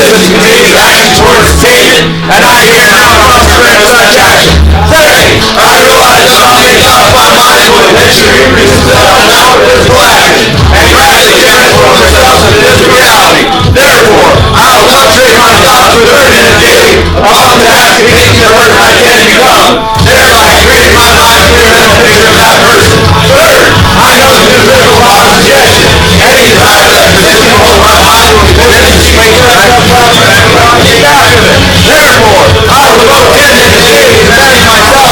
business continues action towards attainment, and I hear now prosperity such action. 30. I realize that I'll make up my mind to adventure increases that are now physical action, and gradually transform myself into this reality. Therefore, I will concentrate my thoughts with urgent and daily upon the task of making the person I can become, thereby creating my mind clear in the picture of that person. Third, I know the new physical law of suggestion. Any desire that persisting hold my mind will be driven to make myself prosper and get back of it. Therefore, I will devote attention to daily presenting myself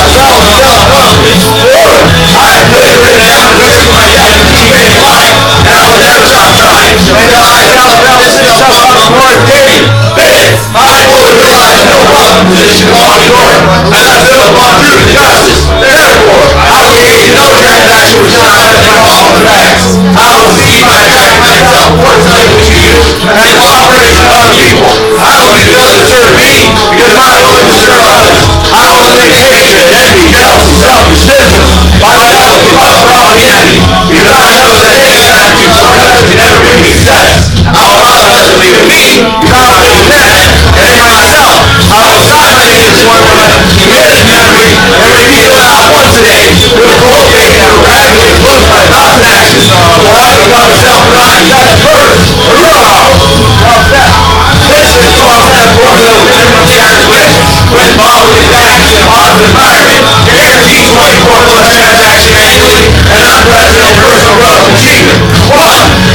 self-confidence. Fourth, I have clearly written down the list of my destiny in life, and I will never stop trying until I self-balance myself up toward attainment. Fifth, I fully realize no possible position long short, and I build upon truth and justice. Therefore, I will engage in no transaction which not satisfy all the facts. I will succeed by attaching myself fortunately to you and the cooperation of other people. I will do nothing to serve me because I will to serve others. I will eliminate hatred, envy, jealousy, selfishness, fidelity, love for all the enemy, because I know that any attitude toward others can never bring me success. I will allow others to believe in me because I will be content, and in myself, I will stop my hatred toward one another, commit it to memory, and repeat it aloud once a day. It will cultivate and will gradually influence my thoughts and actions. So I become a self-reliant, success person. This is all set formula written from the Irish Witch, when involved with action in a positive environment, guarantees 24+ transaction annually, and unprecedented personal growth and achievement. 1.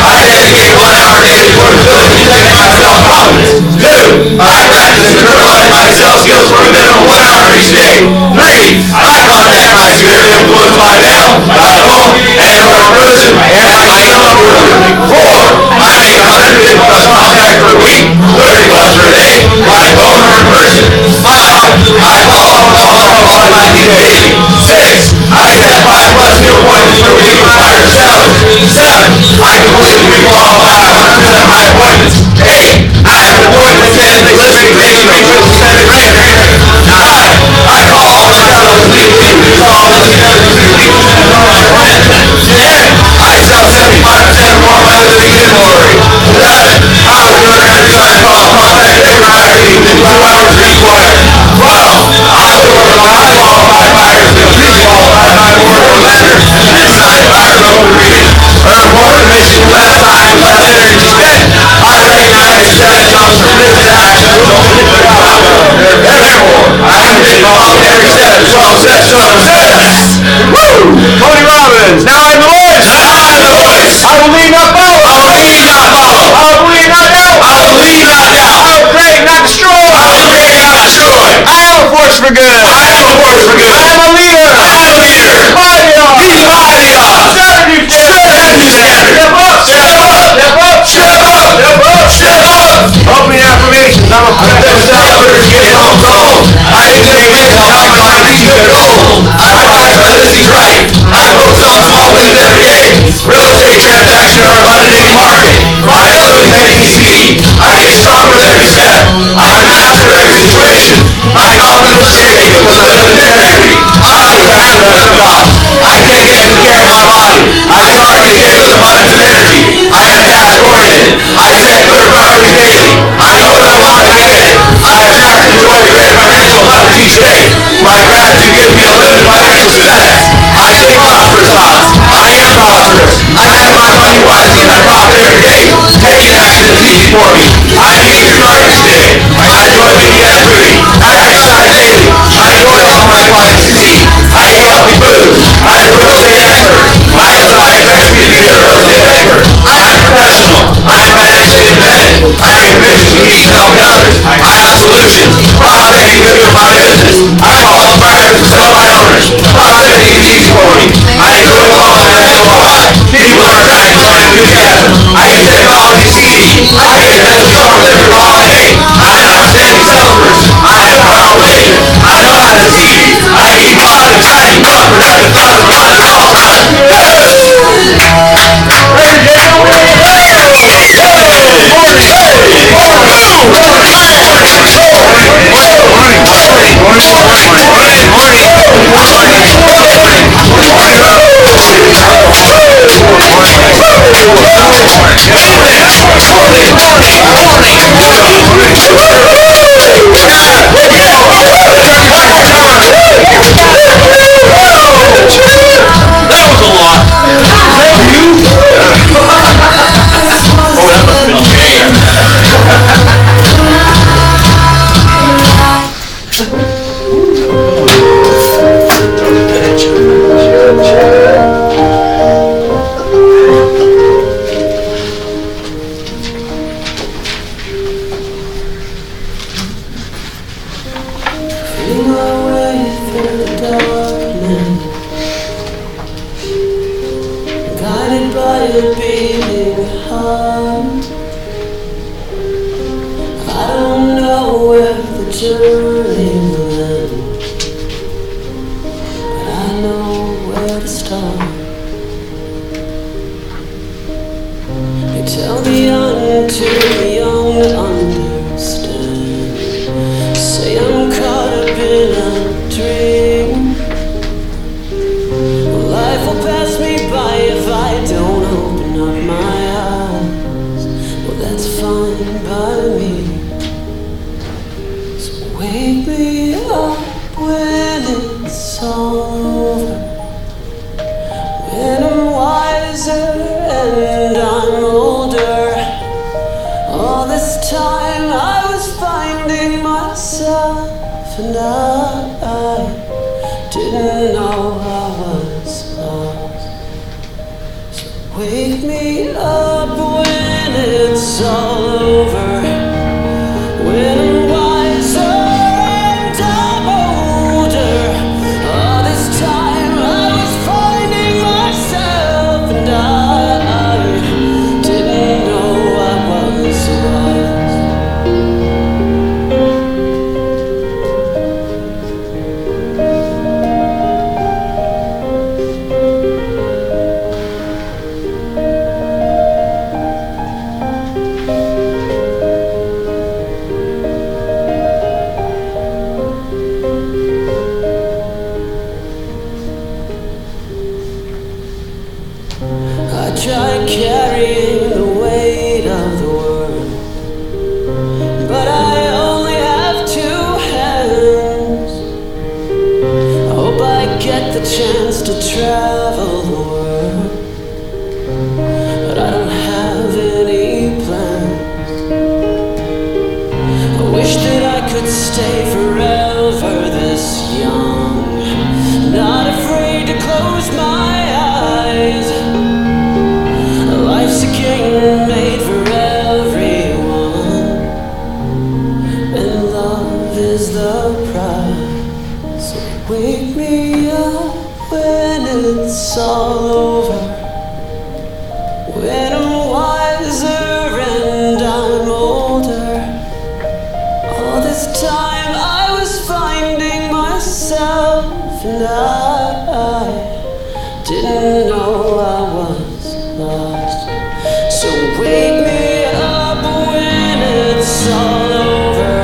I dedicate 1 hour daily toward ability to take my self-confidence. 2. I practice and internalize my self-skills for a minimum 1 hour each day. 3. I contact my sphere of influence by mail, by home, and or in person, and by email or work. 4. I make 150+ contacts per week, 30+ per day, by phone or in person. 5. I follow all my daily. 6. I set 5+ new appointments per week with higher salaries. 7. I completely re-qualify 100% of my appointments. 8. I have an appointment attending listening to information presented randomly. 9. I call all the sellers and leave me to call all the together to people and all my friends. 10. I sell 75% more of my living inventory. 11. I will do an exercise called contact every within 2 hours required. 12. I will work with high-qualified buyers to pre-qualify my order or letter and sign buyers over reading. Earn more commission, less time, less energy spent. I recognize that comes from limited action with only limited outcome. Therefore, I commit all every step to 12 steps to success. Woo! Tony Robbins, now I'm the voice. Now I'm the voice. I will lead not follow. I will lead not follow. I will believe not doubt. I will lead not doubt. I will create not destroy. I will create not destroy. I am a force for good. I am a force for good. I am a leader. I am a leader. Mighty God. Be mighty God. Set a new standard. Step up. Step up. Step up. Step up. Step up. Step up. Opening affirmations. I'm a professional self-learner getting home cold. I educate myself on my teaching good gold. I price my listings right. I focus on small wins every day. Real estate transactions are abundant in the market. My ability making me speed. I get stronger with every step. I master every situation. My confidence is shaken because I live in integrity. I'm the passionate of God. I take extra care of my body. I charge the gifts with abundance of energy. I am task-oriented. I set clear priorities daily. I know what I want and I get it. I attract and enjoy the great financial abundance each day. My gratitude gives me unlimited financial success. I think prosperous thoughts. I am prosperous. I spend my money wisely and I profit every day. Taking action is easy for me. I eat to start each day. I enjoy making activity. I exercise daily. I enjoy helping my clients succeed. I eat healthy food. I am a real estate expert. My intellect makes me to be a real estate expert. I am professional. I am financially independent. I am committed to each and helping others. I have solutions. Prospecting good for my business. I follow buyers and sell my owners. Prospecting is easy for me. I enjoy calling and I know why. People are attracted to my enthusiasm. I use technology CD. I get a sense of strong liquor all day. I'm an outstanding salesperson. I have power vision. I know how to succeed. I keep positive, exciting comfort at the front of my mind at all times. Morning. turning land, but I know where to start. They tell me I'm too young to understand, say I'm caught up in a dream. Well, life will pass me by if I don't open up my eyes. Well, that's fine by me. Wake me up when it's all over, when I'm wiser and I'm older. All this time I was finding myself, and I didn't know I was lost. So wake me up when it's all over, when I'm wiser. I tried carrying the weight of the world, but I only have two hands. I hope I get the chance to travel the world, but I don't have any plans. I wish that I could stay forever this young, not afraid to close my eyes. Life's a game made for everyone, and love is the prize. So wake me up when it's all over, when I'm wiser and I'm older. All this time I was finding myself, and I didn't know I was lost. So wake me up when it's all over,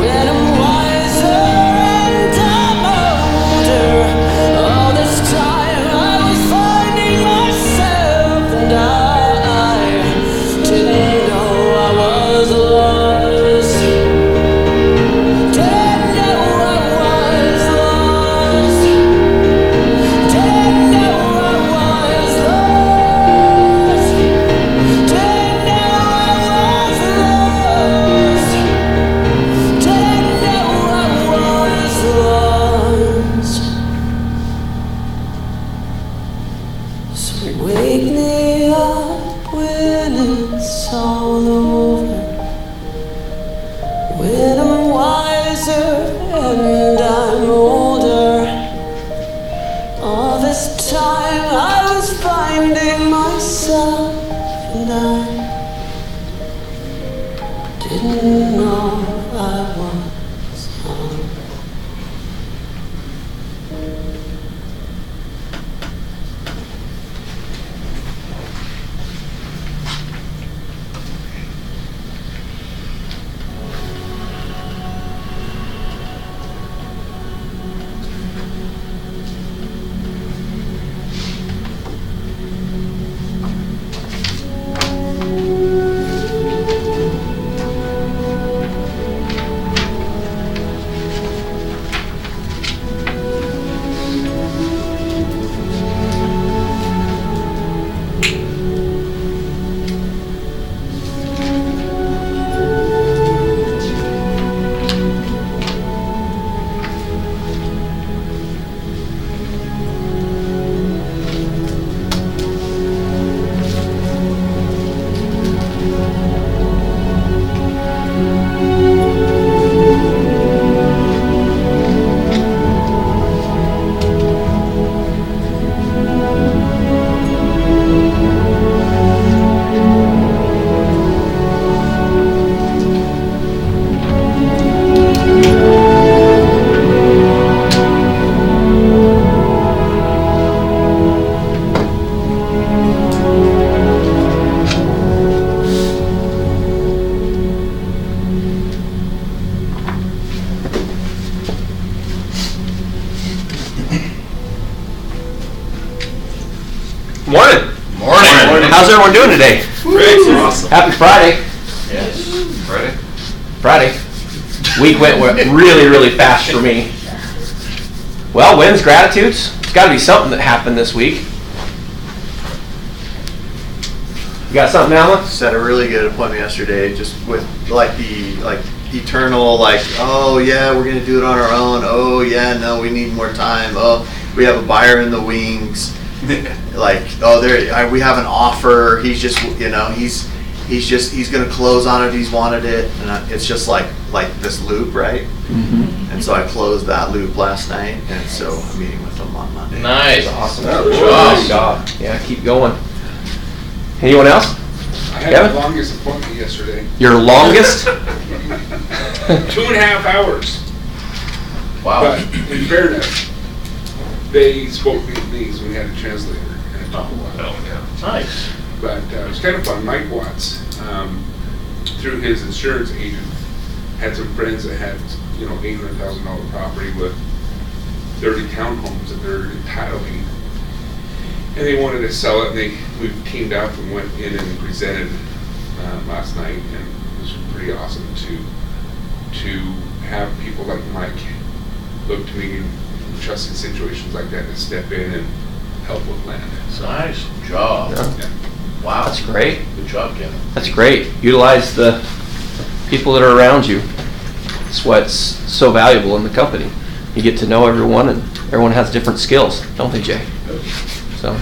when I'm wiser and I'm older. All this time I was finding myself, and I didn't know I was lost. Didn't know I was lost. Didn't know I was lost. Didn't know I was lost. Didn't know I was lost. So wake me up when it's all over, when I'm wiser and I'm older. All this time I was finding myself, and I didn't know I was lost. How's everyone doing today? Great. Awesome. Happy Friday. Yes. Friday. Week went really, really fast for me. Well, wins, gratitudes. It's got to be something that happened this week. You got something, Alan? Just had a really good appointment yesterday, just with the eternal, oh yeah, we're gonna do it on our own. Oh yeah, no, we need more time. Oh, we have a buyer in the wings. We have an offer. He's gonna close on it. He's wanted it, and it's just like this loop, right? Mm-hmm. And so I closed that loop last night, and so I'm meeting with him on Monday. Nice. Awesome. Good job. Yeah, keep going. Anyone else? I had Kevin? the longest appointment yesterday. Your longest? 2.5 hours. Wow. But in fairness, they spoke Vietnamese when we had a translator. And it took a while. Oh, yeah. Nice. But it was kind of fun. Mike Watts, through his insurance agent, had some friends that had, $800,000 property with 30 townhomes that they're entitling. And they wanted to sell it, and we teamed up and went in and presented last night, and it was pretty awesome to have people like Mike look to me in trusting situations like that to step in and help with land. Nice job. Yeah. Wow. That's great. Good job, Kevin. That's great. Utilize the people that are around you. It's what's so valuable in the company. You get to know everyone, and everyone has different skills, don't they, Jay? So,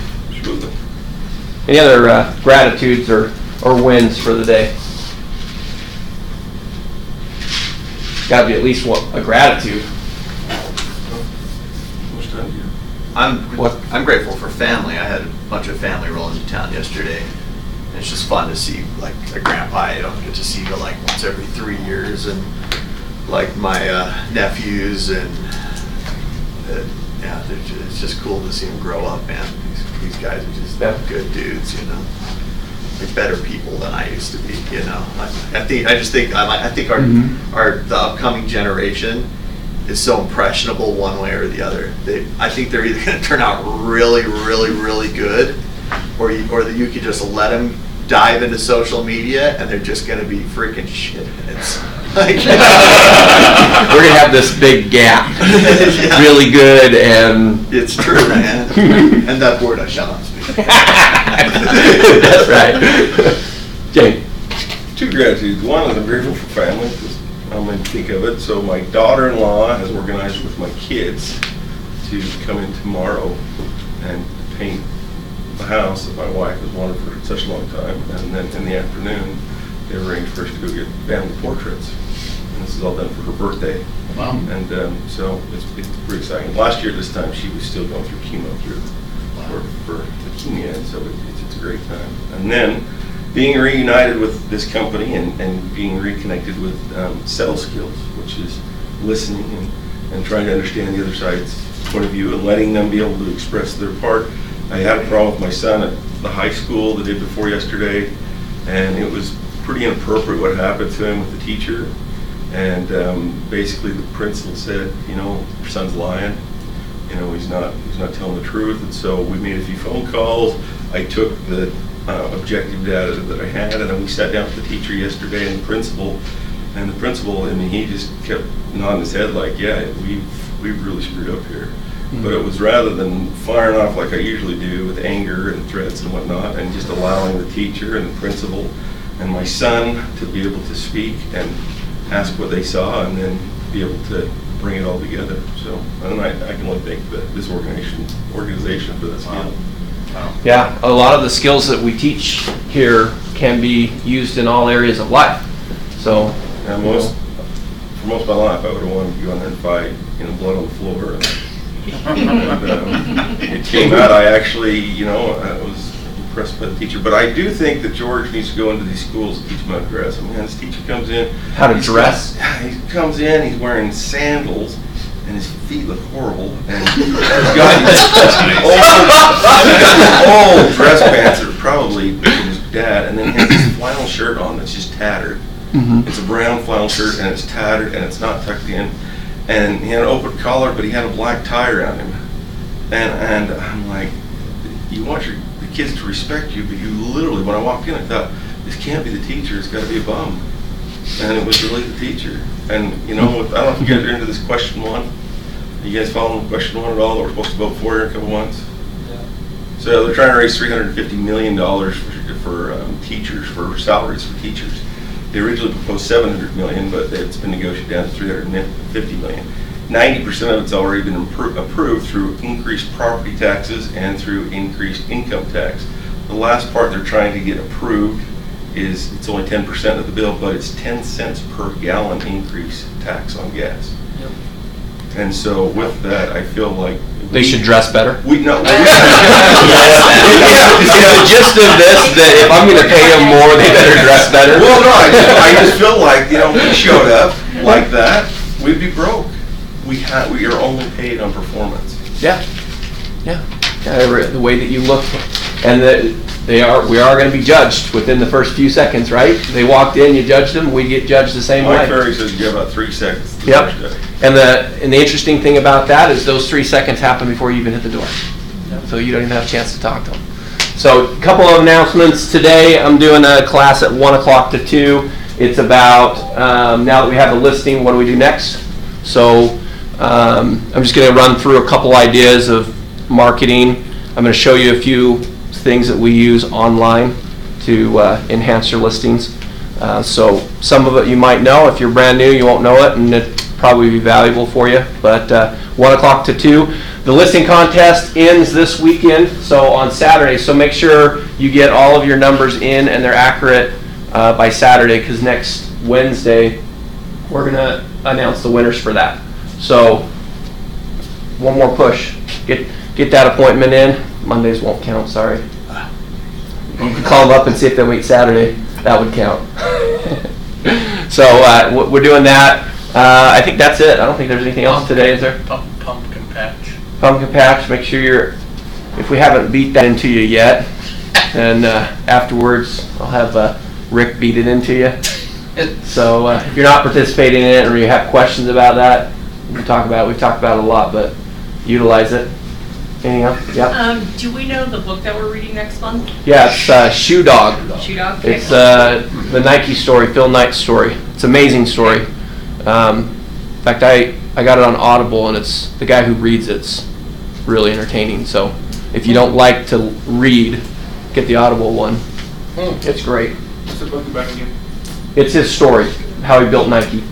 any other gratitudes or wins for the day? Got to be at least a gratitude. I'm grateful for family. I had a bunch of family rolling into town yesterday. And it's just fun to see a grandpa I don't get to see but once every 3 years, and my nephews, and it's just cool to see them grow up, man. These guys are just good dudes, They're better people than I used to be, I think the upcoming generation is so impressionable one way or the other. I think they're either going to turn out really, really, really good, or you could just let them dive into social media and they're just going to be freaking shitheads. We're going to have this big gap. Yeah. Really good and... It's true, man. And that word I shall not speak. That's right. Jay. 2 gratitudes. One is I'm grateful for family, because I'm going to think of it. So my daughter-in-law has organized with my kids to come in tomorrow and paint the house that my wife has wanted for such a long time. And then in the afternoon, they arranged for us to go get family portraits. And this is all done for her birthday. Wow. And so it's pretty exciting. Last year this time, she was still going through chemo for leukemia, and so it's a great time. And then being reunited with this company and being reconnected with sales skills, which is listening and trying to understand the other side's point of view and letting them be able to express their part. I had a problem with my son at the high school the day before yesterday, and it was pretty inappropriate what happened to him with the teacher. And basically the principal said, your son's lying. He's not telling the truth. And so we made a few phone calls. I took the objective data that I had, and then we sat down with the teacher yesterday and the principal. And the principal, he just kept nodding his head yeah, we've really screwed up here. Mm-hmm. But it was rather than firing off like I usually do with anger and threats and whatnot, and just allowing the teacher and the principal and my son to be able to speak and ask what they saw, and then be able to bring it all together. So, and I can only thank this organization for that skill. Wow. Yeah, a lot of the skills that we teach here can be used in all areas of life. So, for most of my life, I would have wanted to go in there and fight, blood on the floor. And it came out. I actually, I was impressed by the teacher. But I do think that George needs to go into these schools and teach them how to dress. This teacher comes in. How to dress? He comes in, he's wearing sandals, and his feet look horrible. And he's got these old dress pants that are probably from his dad, and then he has this flannel shirt on that's just tattered. Mm-hmm. It's a brown flannel shirt, and it's tattered, and it's not tucked in. And he had an open collar, but he had a black tie around him. And I'm like, you want the the kids to respect you, but you literally, when I walked in, I thought, this can't be the teacher, it's got to be a bum. And it was really the teacher. And, you know, I don't know if you guys are into this question one. Are you guys following question one at all that we're supposed to vote for here in a couple months? Yeah. So they're trying to raise $350 million for teachers, for salaries for teachers. They originally proposed $700 million, but it's been negotiated down to $350 million. 90% of it's already been approved through increased property taxes and through increased income tax. The last part they're trying to get approved is, it's only 10% of the bill, but it's 10 cents per gallon increase tax on gas. Yep. And so with that, I feel like they should dress better. We know. The gist of this, that if I'm going to pay them more, they better dress better. Well, no, I just feel like, you know, if we showed up like that, we'd be broke. We are only paid on performance. Yeah. The way that you look, and we are going to be judged within the first few seconds, right? They walked in, you judged them, we get judged the same way. Mike Ferry says you have about 3 seconds. Yep. And the interesting thing about that is those 3 seconds happen before you even hit the door. Yep. So you don't even have a chance to talk to them. So a couple of announcements today. I'm doing a class at 1 o'clock to 2. It's about, now that we have a listing, what do we do next? So I'm just going to run through a couple ideas of marketing. I'm going to show you a few things that we use online to enhance your listings. So some of it you might know. If you're brand new, you won't know it, and it'd probably be valuable for you. But 1 o'clock to 2. The listing contest ends this weekend, so on Saturday. So make sure you get all of your numbers in and they're accurate by Saturday, because next Wednesday we're going to announce the winners for that. So one more push. Get that appointment in. Mondays won't count, sorry. You can call them up and see if they wait Saturday. That would count. So we're doing that. I think that's it. I don't think there's anything else today, is there? Pumpkin patch. Pumpkin patch. Make sure if we haven't beat that into you yet, and afterwards I'll have Rick beat it into you. So if you're not participating in it or you have questions about that, we've talked about it a lot, but utilize it. Anything else? Yeah. Do we know the book that we're reading next month? Yeah, it's Shoe Dog. Shoe Dog? It's the Nike story, Phil Knight's story. It's an amazing story. In fact, I got it on Audible, and it's the guy who reads it's really entertaining. So if you don't like to read, get the Audible one. It's great. What's the book about again? It's his story, how he built Nike.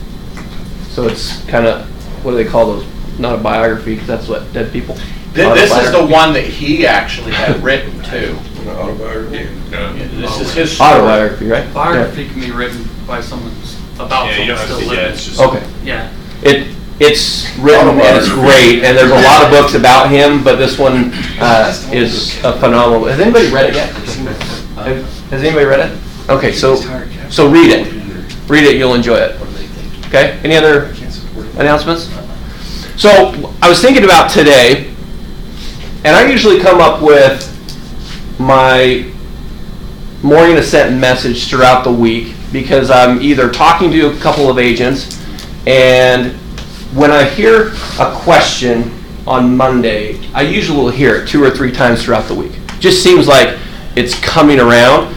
So it's kind of, what do they call those? Not a biography, because that's what dead people. This is the one that he actually had written too. An autobiography. This is his story. Autobiography, right? Biography can be written by someone about someone still living. Okay. Yeah. It's written and it's great, and there's a lot of books about him, but this one is a phenomenal. Has anybody read it yet? Has anybody read it? Okay, so read it. Read it, you'll enjoy it. Okay. Any other announcements? So I was thinking about today, and I usually come up with my morning ascent message throughout the week, because I'm either talking to a couple of agents, and when I hear a question on Monday, I usually will hear it 2 or 3 times throughout the week. Just seems like it's coming around.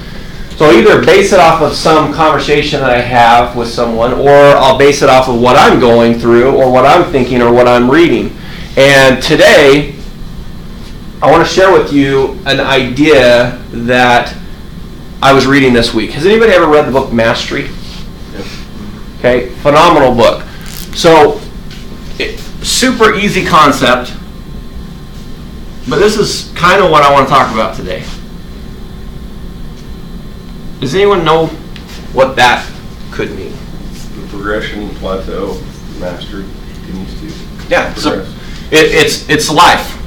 So I'll either base it off of some conversation that I have with someone, or I'll base it off of what I'm going through, or what I'm thinking, or what I'm reading. And today, I want to share with you an idea that I was reading this week. Has anybody ever read the book Mastery? Okay, phenomenal book. So, super easy concept, but this is kind of what I want to talk about today. Does anyone know what that could mean? The progression, plateau, mastery continues to. Yeah, so it's life.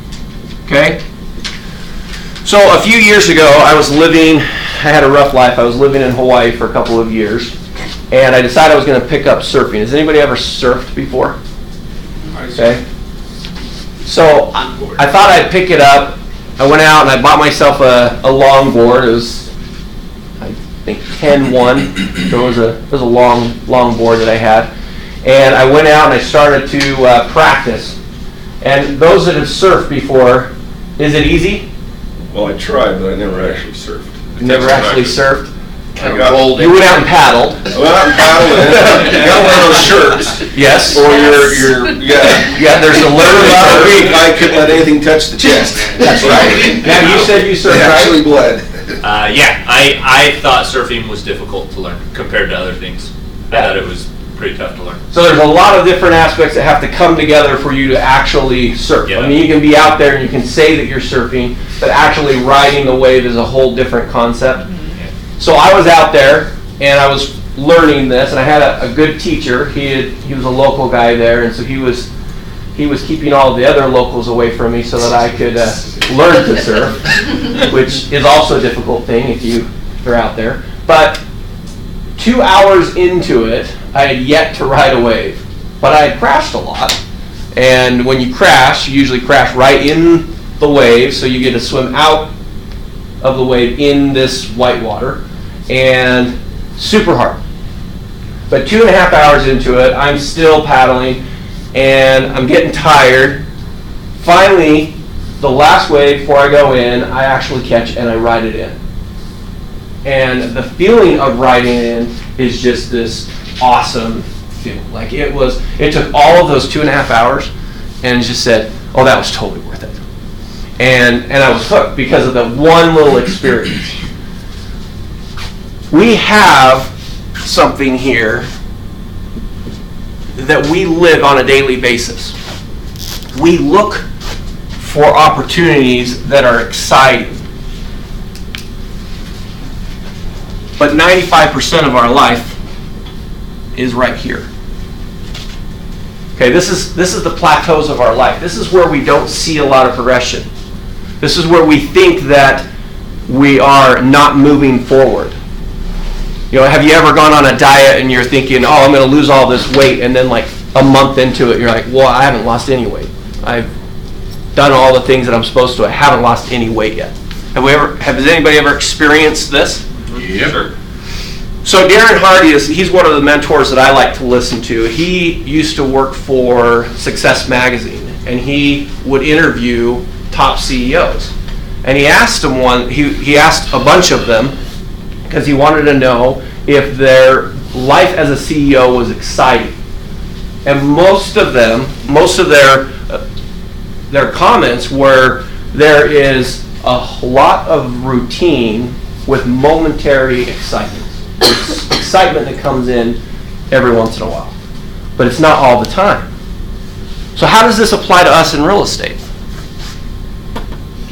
Okay? So a few years ago, I had a rough life. I was living in Hawaii for a couple of years, and I decided I was going to pick up surfing. Has anybody ever surfed before? Okay. So I thought I'd pick it up. I went out and I bought myself a longboard. It was, I think, 10-1. So it was a long board that I had. And I went out and I started to practice. And those that have surfed before, is it easy? Well, I tried, but I never actually surfed. You never actually surfed? I got, You went out and paddled. I went out and paddled, and I got one of those shirts. Yes. Or yeah, there's a for literally about a week, I couldn't let anything touch the chest. That's right. Now, you said you surfed, It right? actually bled. Yeah, I thought surfing was difficult to learn compared to other things. I thought it was pretty tough to learn. So there's a lot of different aspects that have to come together for you to actually surf. Yeah. I mean, you can be out there and you can say that you're surfing, but actually riding the wave is a whole different concept. So I was out there and I was learning this, and I had a good teacher. He was a local guy there, and so he was keeping all of the other locals away from me so that I could learn to surf, which is also a difficult thing if you're out there. But 2 hours into it, I had yet to ride a wave, but I had crashed a lot. And when you crash, you usually crash right in the wave, so you get to swim out of the wave in this white water, and super hard. But 2.5 hours into it, I'm still paddling, and I'm getting tired. Finally, the last wave before I go in, I actually catch and I ride it in. And the feeling of riding in is just this awesome feeling. Like it took all of those 2.5 hours and just said, oh, that was totally worth it. And I was hooked because of the one little experience. We have something here that we live on a daily basis. We look for opportunities that are exciting. But 95% of our life is right here. Okay, this is the plateaus of our life. This is where we don't see a lot of progression. This is where we think that we are not moving forward. You know, have you ever gone on a diet and you're thinking, oh, I'm going to lose all this weight, and then like a month into it, you're like, well, I haven't lost any weight. I've done all the things that I'm supposed to. I haven't lost any weight yet. Has anybody ever experienced this? Yep. Sure. So Darren Hardy he's one of the mentors that I like to listen to. He used to work for Success Magazine, and he would interview top CEOs. And he asked he asked a bunch of them because he wanted to know if their life as a CEO was exciting. And most of their comments were, there is a lot of routine with momentary excitement. It's excitement that comes in every once in a while, but it's not all the time. So how does this apply to us in real estate?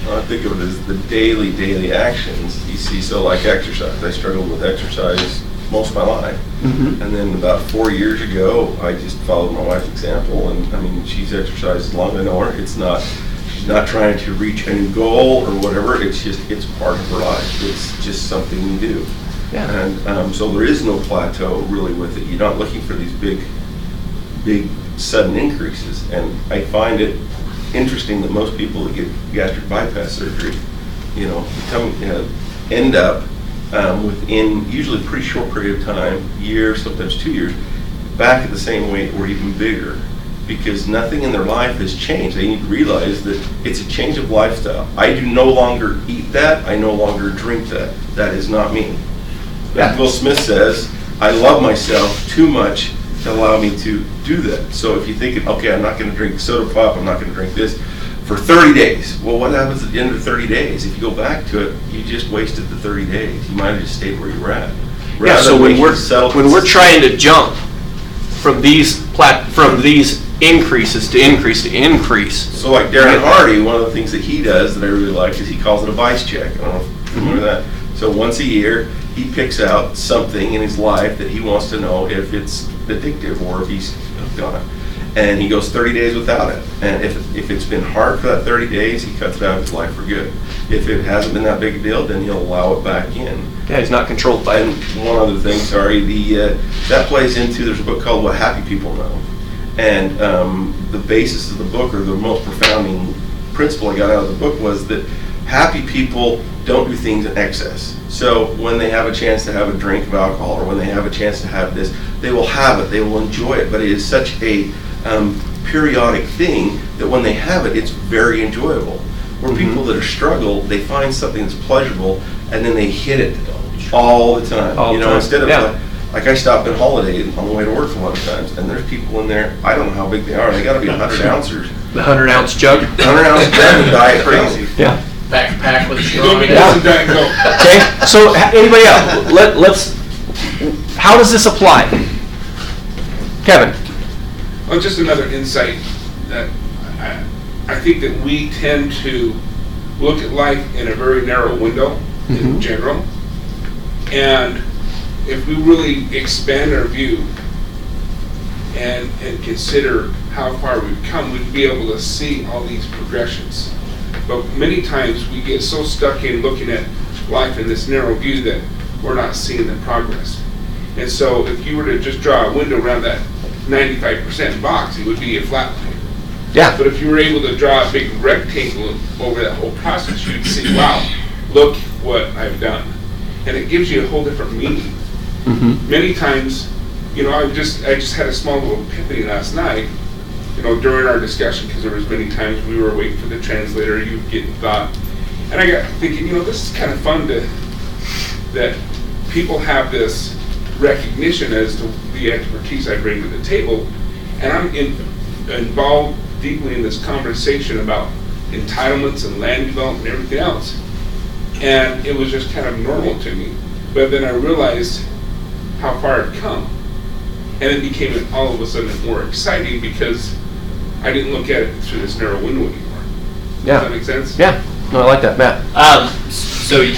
I think of it as the daily actions you see. So like exercise, I struggled with exercise most of my life. Mm-hmm. And then about 4 years ago, I just followed my wife's example, and I mean, she's exercised as long as I know her. She's not trying to reach a new goal or whatever. It's part of her life. It's just something we do. Yeah. And so there is no plateau really with it. You're not looking for these big sudden increases. And I find it interesting that most people that get gastric bypass surgery, end up within usually a pretty short period of time, years, sometimes 2 years, back at the same weight or even bigger, because nothing in their life has changed. They need to realize that it's a change of lifestyle. I do no longer eat that. I no longer drink that. That is not me. Yeah. Will Smith says, I love myself too much to allow me to do that. So if you think, okay, I'm not going to drink soda pop, I'm not going to drink this for 30 days. Well, what happens at the end of 30 days? If you go back to it, you just wasted the 30 days. You might have just stayed where you were at. Yeah, so when we're trying to jump from these increases to increase. So like Darren Hardy, one of the things that he does that I really like is he calls it a vice check. I don't know if you remember that. So once a year, he picks out something in his life that he wants to know if it's addictive or if he's hooked on it. And he goes 30 days without it. And if it's been hard for that 30 days, he cuts it out of his life for good. If it hasn't been that big a deal, then he'll allow it back in. Yeah, he's not controlled by it. And one other thing, that plays into, there's a book called What Happy People Know. And the basis of the book, or the most profounding principle I got out of the book, was that happy people don't do things in excess. So when they have a chance to have a drink of alcohol, or when they have a chance to have this, they will have it, they will enjoy it, but it is such a periodic thing that when they have it, it's very enjoyable. Where people that are struggle, they find something that's pleasurable, and then they hit it all the time. All the time. Instead of Yeah. like I stop at Holiday on the way to work a lot of times, and there's people in there, I don't know how big they are, they gotta be 100 ounces. The 100-ounce jug. 100 ounce jug of Diet Crazy. Yeah. Backpack with a straw. Yeah. Okay, so anybody else? Let's, how does this apply? Kevin? Well, just another insight that I think that we tend to look at life in a very narrow window in general. And if we really expand our view and consider how far we've come, we'd be able to see all these progressions. But many times we get so stuck in looking at life in this narrow view that we're not seeing the progress. And so if you were to just draw a window around that 95% box, it would be a flat line. Yeah. But if you were able to draw a big rectangle over that whole process, you'd see, wow, look what I've done. And it gives you a whole different meaning. Many times, I just had a small little epiphany last night, during our discussion, because there was many times we were waiting for the translator, you get thought. And I got thinking, this is kind of fun that people have this recognition as to the expertise I bring to the table, and I'm involved deeply in this conversation about entitlements and land development and everything else. And it was just kind of normal to me. But then I realized how far I've come. And it became all of a sudden more exciting because I didn't look at it through this narrow window anymore. Yeah. Does that make sense? Yeah. No, I like that, Matt. So,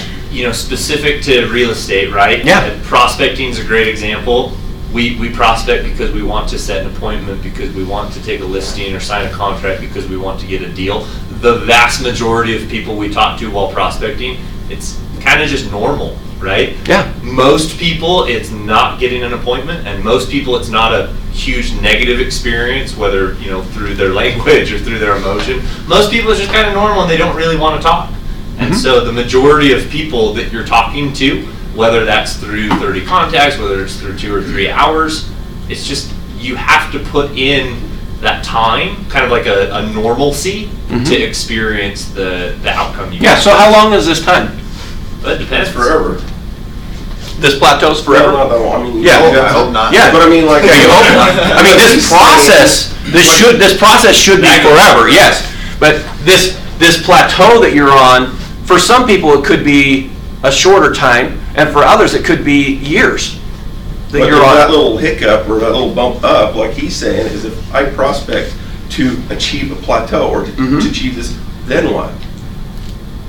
specific to real estate, right? Yeah. Prospecting is a great example. We prospect because we want to set an appointment, because we want to take a listing or sign a contract, because we want to get a deal. The vast majority of people we talk to while prospecting, it's kind of just normal, right? Yeah. Most people, it's not getting an appointment, and most people, it's not a huge negative experience, whether, through their language or through their emotion. Most people, it's just kind of normal and they don't really want to talk. And so the majority of people that you're talking to, whether that's through 30 contacts, whether it's through 2 or 3 hours, it's just, you have to put in that time, kind of like a normalcy, to experience the outcome you Yeah, get. so how long is this time? It depends. Forever. This plateau's forever? Well, not that long. I mean, Yeah. I hope not. Yeah. But I mean, like, Yeah, you hope not. I mean, this process should be forever, yes. But this plateau that you're on, for some people it could be a shorter time, and for others it could be years that But you're on. that little hiccup or that little bump up, like he's saying, is if I prospect to achieve a plateau or to achieve this, then what?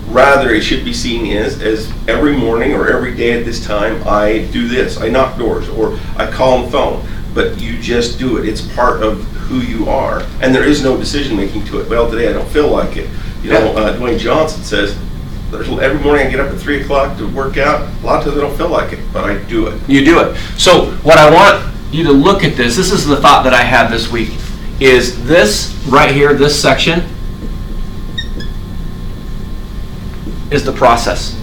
Rather, it should be seen as every morning or every day at this time, I do this. I knock doors or I call on the phone. But you just do it. It's part of who you are. And there is no decision making to it. Well, today I don't feel like it. Dwayne Johnson says, every morning I get up at 3 o'clock to work out. A lot of times I don't feel like it, but I do it. You do it. So what I want you to look at this is the thought that I had this week, is this right here, this section, is the process.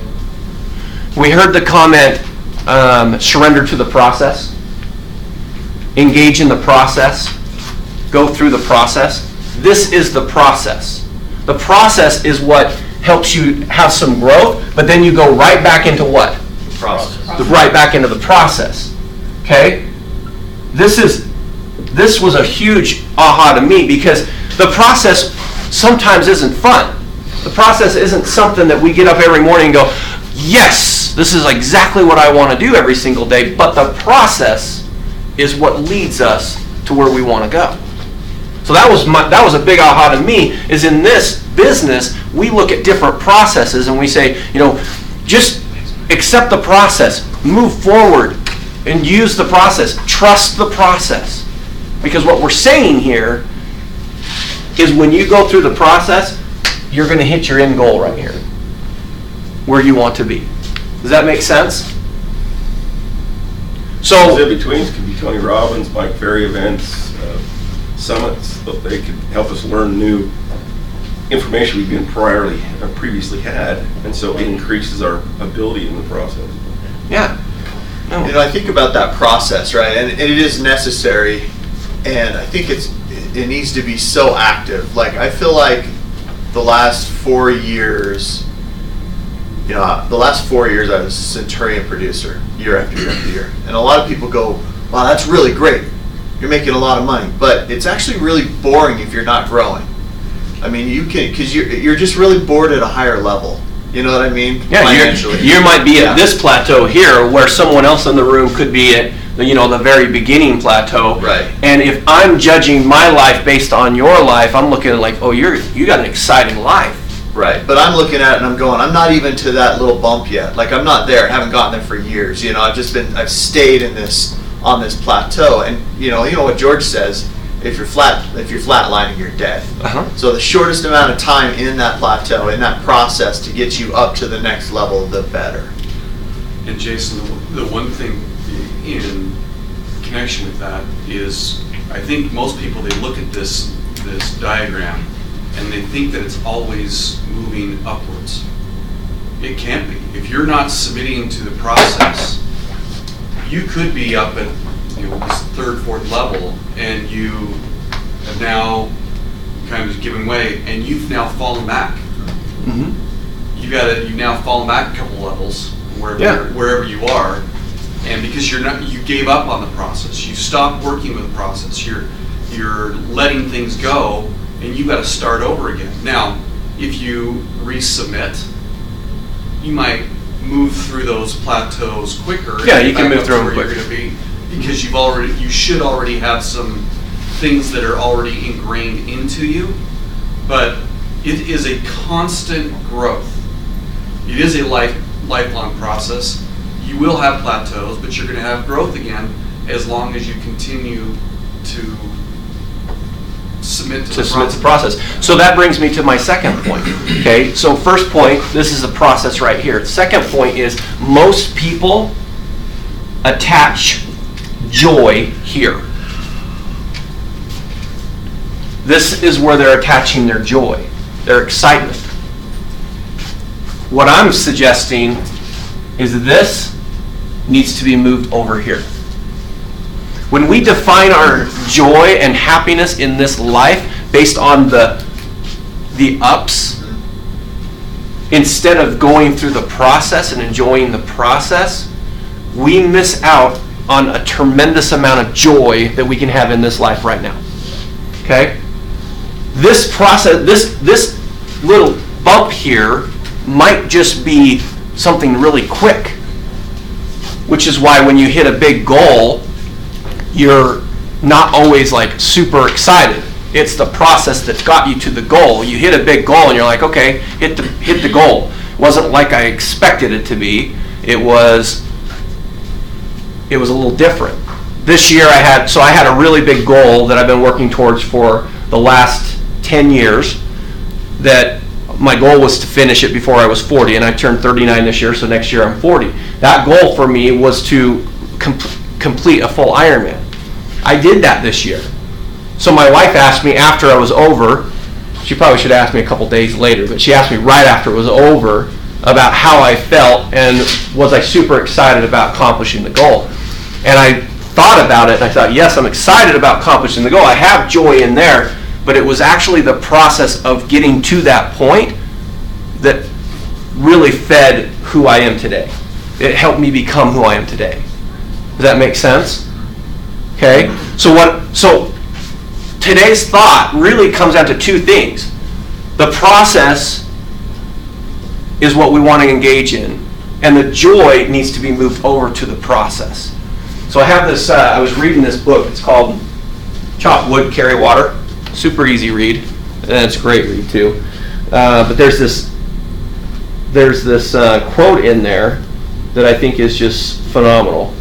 We heard the comment, surrender to the process, engage in the process, go through the process. This is the process. The process is what helps you have some growth, but then you go right back into what? The process. Right back into the process. Okay? This was a huge aha to me, because the process sometimes isn't fun. The process isn't something that we get up every morning and go, yes, this is exactly what I want to do every single day, but the process is what leads us to where we want to go. So that was a big aha to me, is in this business, we look at different processes and we say, just accept the process, move forward, and use the process. Trust the process. Because what we're saying here is when you go through the process, you're going to hit your end goal right here, where you want to be. Does that make sense? So, in between could be Tony Robbins, Mike Ferry events, summits. They could help us learn new information we've been previously had, and so it increases our ability in the process. yeah. No. I think about that process, right? And it is necessary, and I think it needs to be so active. Like, I feel like the last 4 years, you know, the last 4 years I was a Centurion producer, year after year after year. And a lot of people go, wow, that's really great. You're making a lot of money. But it's actually really boring if you're not growing. I mean, you can, because you're just really bored at a higher level. You know what I mean? Yeah, you might be at this plateau here where someone else in the room could be at the very beginning plateau. Right. And if I'm judging my life based on your life, I'm looking at like, oh, you got an exciting life. Right. But I'm looking at it and I'm going, I'm not even to that little bump yet. Like, I'm not there. I haven't gotten there for years. You know, I've stayed on this plateau. And you know what George says, if you're flatlining, you're dead. So the shortest amount of time in that plateau, in that process to get you up to the next level, the better. And Jason, the one thing in connection with that is, I think most people, they look at this diagram and they think that it's always moving upwards. It can't be. If you're not submitting to the process, you could be up at this third, fourth level, and you have now kind of given way, and you've now fallen back. You've now fallen back a couple levels wherever you are, and because you gave up on the process, you stopped working with the process. You're letting things go, and you've got to start over again. Now, if you resubmit, you might move through those plateaus quicker. Yeah, you can move through them quicker. You're going to be, because you should already have some things that are already ingrained into you, but it is a constant growth. It is a lifelong process. You will have plateaus, but you're going to have growth again as long as you continue to submit to the process. So that brings me to my second point. Okay, so first point, this is a process right here. Second point is most people attach joy here. This is where they're attaching their joy, their excitement. What I'm suggesting is this needs to be moved over here. When we define our joy and happiness in this life based on the ups, instead of going through the process and enjoying the process, we miss out on a tremendous amount of joy that we can have in this life right now. Okay? This process, this little bump here might just be something really quick, which is why when you hit a big goal, you're not always like super excited. It's the process that's got you to the goal. You hit a big goal and you're like, okay, hit the goal. It wasn't like I expected it to be. It was a little different. This year I had a really big goal that I've been working towards for the last 10 years, that my goal was to finish it before I was 40, and I turned 39 this year, so next year I'm 40. That goal for me was to complete a full Ironman. I did that this year. So my wife asked me after I was over, she probably should have asked me a couple days later, but she asked me right after it was over about how I felt and was I super excited about accomplishing the goal. And I thought about it and I thought, yes, I'm excited about accomplishing the goal. I have joy in there, but it was actually the process of getting to that point that really fed who I am today. It helped me become who I am today. Does that make sense? Okay? So today's thought really comes down to two things. The process is what we want to engage in, and the joy needs to be moved over to the process. So I have this, I was reading this book, it's called Chop Wood, Carry Water. Super easy read, and it's a great read too. But there's this quote in there that I think is just phenomenal.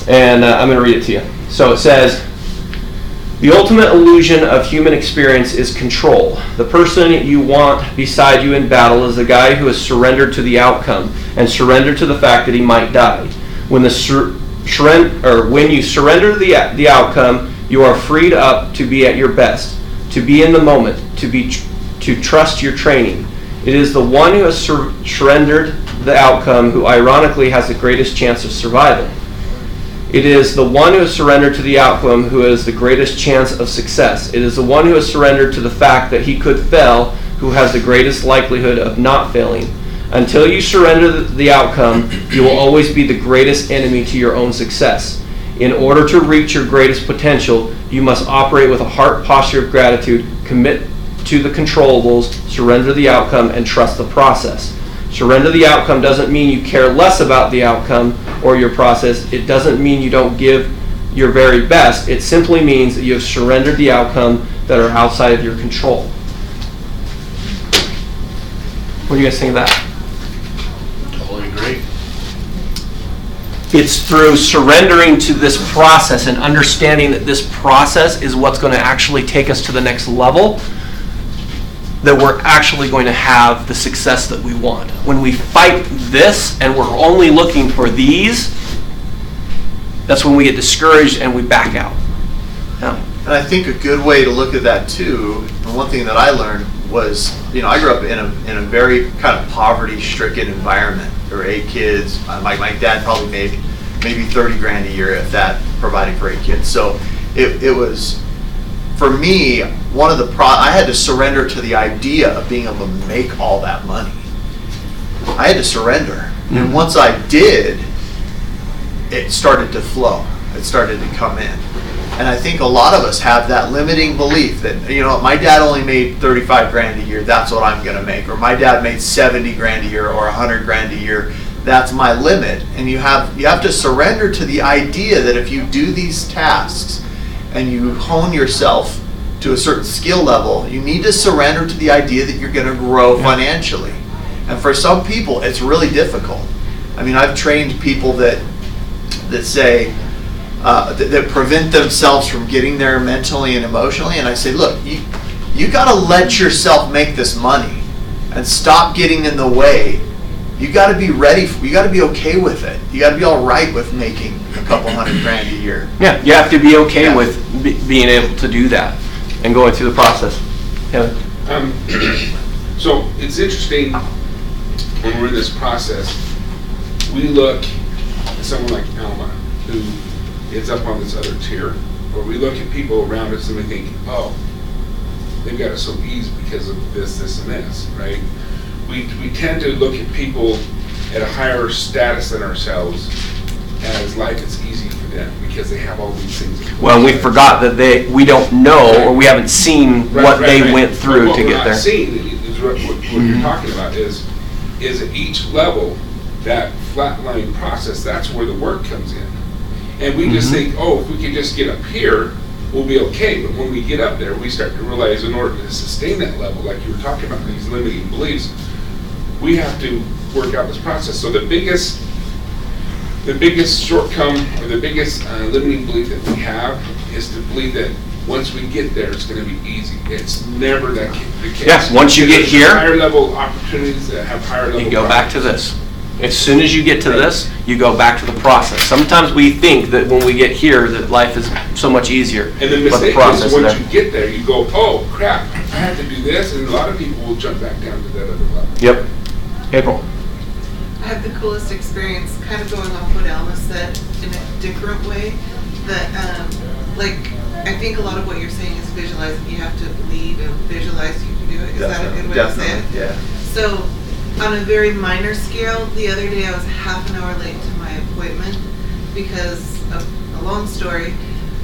And I'm going to read it to you. So it says, "The ultimate illusion of human experience is control. The person you want beside you in battle is the guy who has surrendered to the outcome and surrendered to the fact that he might die. When you surrender the outcome, you are freed up to be at your best, to be in the moment, to trust your training. It is the one who has surrendered the outcome who ironically has the greatest chance of survival. It is the one who has surrendered to the outcome who has the greatest chance of success. It is the one who has surrendered to the fact that he could fail who has the greatest likelihood of not failing. Until you surrender the outcome, you will always be the greatest enemy to your own success. In order to reach your greatest potential, you must operate with a heart posture of gratitude, commit to the controllables, surrender the outcome, and trust the process. Surrender the outcome doesn't mean you care less about the outcome or your process. It doesn't mean you don't give your very best. It simply means that you have surrendered the outcome that are outside of your control. What do you guys think of that? Totally agree. It's through surrendering to this process and understanding that this process is what's going to actually take us to the next level that we're actually going to have the success that we want. When we fight this and we're only looking for these, that's when we get discouraged and we back out. Yeah. And I think a good way to look at that too, and one thing that I learned was, I grew up in a very kind of poverty-stricken environment. There were 8 kids. My dad probably made maybe 30 grand a year, if that, providing for 8 kids. So it was, for me, one of the I had to surrender to the idea of being able to make all that money. I had to surrender. And once I did, it started to flow. It started to come in. And I think a lot of us have that limiting belief that, my dad only made 35 grand a year, that's what I'm going to make. Or my dad made 70 grand a year or 100 grand a year, that's my limit. And you have to surrender to the idea that if you do these tasks and you hone yourself to a certain skill level, you need to surrender to the idea that you're going to grow financially. And for some people, it's really difficult. I mean, I've trained people that say, that prevent themselves from getting there mentally and emotionally, and I say, look, you got to let yourself make this money and stop getting in the way. You got to be ready. You got to be okay with it. You got to be all right with making a couple $100 grand a year. Yeah, you have to be okay with being able to do that and going through the process. Kevin? So it's interesting when we're in this process. We look at someone like Alma, who is up on this other tier, or we look at people around us and we think, oh, they've got it so easy because of this, this, and this, right? We tend to look at people at a higher status than ourselves as life is easy for them because they have all these things. Well, we forgot that we don't know, or we haven't seen what they went through to get there. What we're not seeing is what you're talking about is at each level, that flatline process, that's where the work comes in. And we just think, oh, if we can just get up here, we'll be okay. But when we get up there, we start to realize in order to sustain that level, like you were talking about, these limiting beliefs, we have to work out this process. So the biggest shortcome or the biggest limiting belief that we have is to believe that once we get there, it's going to be easy. It's never the case. Yes, once you get here, higher level opportunities that have higher level. You go back to this. As soon as you get to this, you go back to the process. Sometimes we think that when we get here that life is so much easier. And the mistake is once you get there, you go, oh crap, I have to do this, and a lot of people will jump back down to that other level. Yep. April. I had the coolest experience, kind of going off what Alma said in a different way. That, I think a lot of what you're saying is visualize. You have to believe and visualize you can do it. Is that a good way to say it? Yeah. So, on a very minor scale, the other day I was half an hour late to my appointment because of a long story.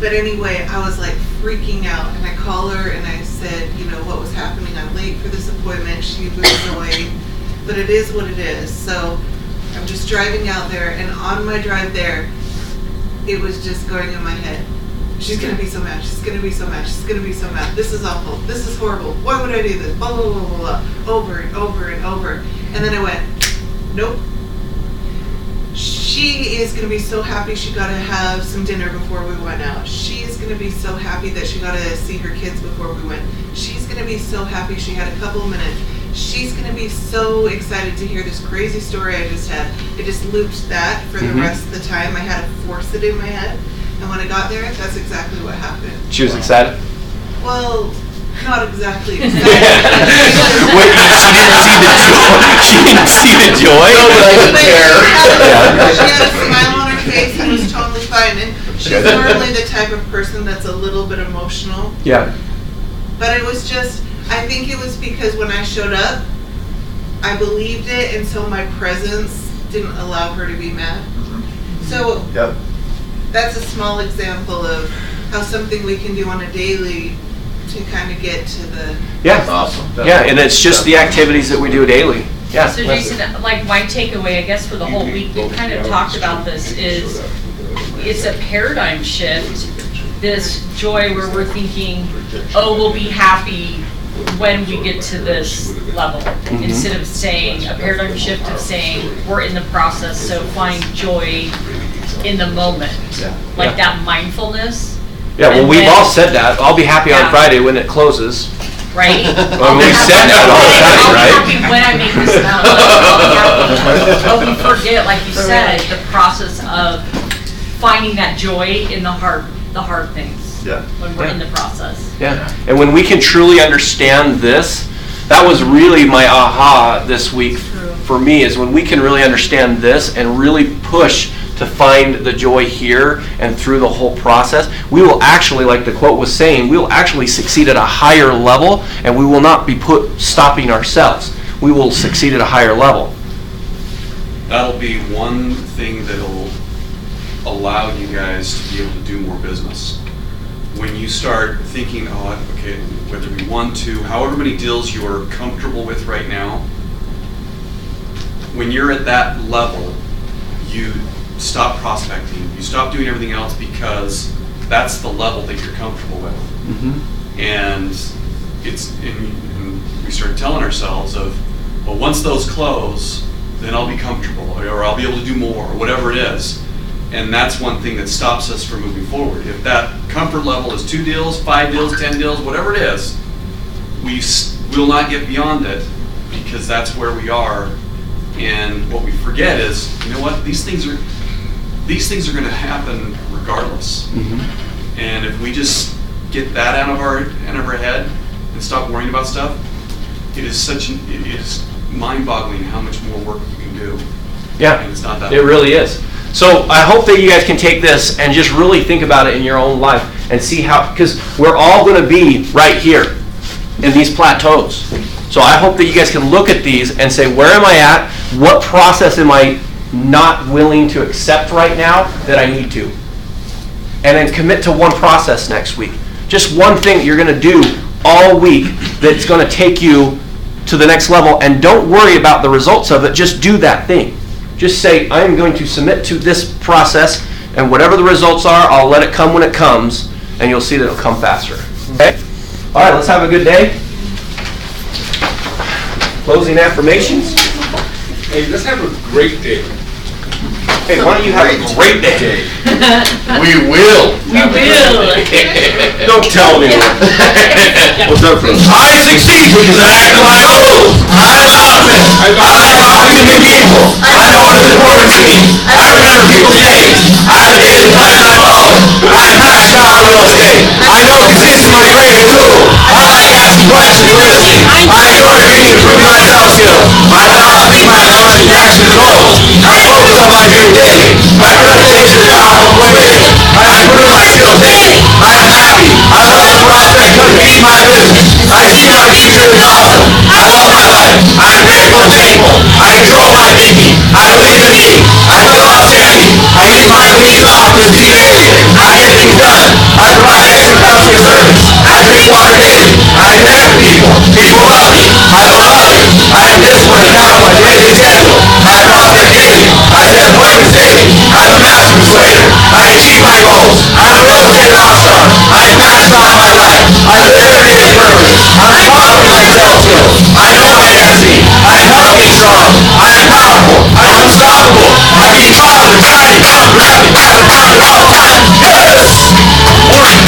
But anyway, I was like freaking out, and I called her and I said, what was happening. I'm late for this appointment. She was annoyed, but it is what it is. So I'm just driving out there, and on my drive there, it was just going in my head. She's going to be so mad. She's going to be so mad. She's going to be so mad. This is awful. This is horrible. Why would I do this? Blah, blah, blah, blah, blah. Over and over and over. And then I went, nope. She is going to be so happy she got to have some dinner before we went out. She is going to be so happy that she got to see her kids before we went. She's going to be so happy she had a couple of minutes. She's going to be so excited to hear this crazy story I just had. It just looped that for the rest of the time. I had to force it in my head. And when I got there, that's exactly what happened. She was excited? Well, not exactly excited. Wait, she didn't see the joy? No, but I didn't care. She had a smile on her face and was totally fine. And she's normally the type of person that's a little bit emotional. Yeah. But it was just, I think it was because when I showed up, I believed it, and so my presence didn't allow her to be mad. So Yep. that's a small example of how something we can do on a daily to kind of get to the. Yeah. Awesome. Yeah, and it's just the activities that we do daily. Yeah. So Jason, like my takeaway, I guess, for the whole week, we've kind of talked about this, is it's a paradigm shift. This joy where we're thinking, oh, we'll be happy when we get to this level, instead of saying, a paradigm shift of saying, we're in the process, so find joy in the moment. Like that mindfulness. Yeah, well, And we've then- all said that. I'll be happy on Yeah. Friday when it closes. Right? Well, we've said that all the time, right? I'll be happy when I make this amount. I'll be happy. But we forget, like you said, the process of finding that joy in the hard things. Yeah. When we're in the process. Yeah, and when we can truly understand this, that was really my aha this week for me, is when we can really understand this and really push to find the joy here and through the whole process, we will actually, like the quote was saying, we will actually succeed at a higher level, and we will not be stopping ourselves. We will succeed at a higher level. That'll be one thing that'll allow you guys to be able to do more business. When you start thinking, oh, okay, whether it be 1, 2, however many deals you are comfortable with right now, when you're at that level, you stop prospecting. You stop doing everything else because that's the level that you're comfortable with. And we start telling ourselves of, well, once those close, then I'll be comfortable, or I'll be able to do more, or whatever it is. And that's one thing that stops us from moving forward. If that comfort level is 2 deals, 5 deals, 10 deals, whatever it is, we will not get beyond it, because that's where we are. And what we forget is, you know what, these things are going to happen regardless. And if we just get that out of our head and stop worrying about stuff, it is mind-boggling how much more work you can do. Yeah, and it's not that it really is. So I hope that you guys can take this and just really think about it in your own life and see how, because we're all going to be right here in these plateaus. So I hope that you guys can look at these and say, where am I at? What process am I not willing to accept right now that I need to? And then commit to one process next week. Just one thing that you're going to do all week that's going to take you to the next level, and don't worry about the results of it. Just do that thing. Just say, I am going to submit to this process, and whatever the results are, I'll let it come when it comes, and you'll see that it'll come faster. Okay? All right, let's have a good day. Closing affirmations. Hey, let's have a great day. Hey, why don't you have a great day? We will. We will. Don't tell anyone. What's up, friends? I succeed because I act like goals. I love it. I like talking to people. I know what is important to me. I remember people's names. I have daily plans I follow. I am passionate about real estate. I know consistency is my greatest tool. I like asking questions and listening. I enjoy reading and improving my self skills. My thoughts lead my thoughts and actions and goals. I focus on my dream daily. My presentation is out of my way. I improve my skills daily. I am happy. I love the prospect of being my business. I see my future is awesome. I love my life. I am grateful and thankful. I control my thinking. I believe in me. I feel outstanding. I use my unique confidence to do anything. I get things done. I provide excellent customer service. I drink water daily. I connect with people. People love me. I love others. I am disciplined and follow my daily schedule. I prospect daily. I set appointments daily. I'm a master persuader. I achieve my goals. I'm a real estate rock star. I am passionate about my life. I live every day with purpose. I'm confident in my self skills. I know my destiny. I am healthy and strong. I am powerful. I am unstoppable. I can be positive, exciting, fun, rapid, have fun all the time. Yes! Morning.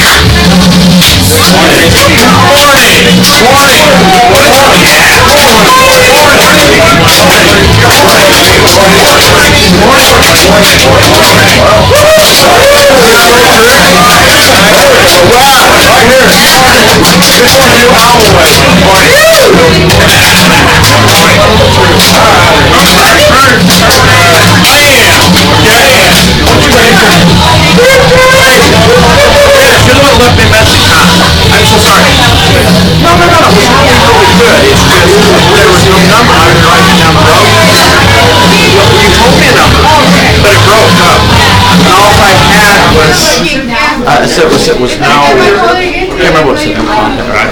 I'm so sorry. No. So it was now, I can't remember what the content.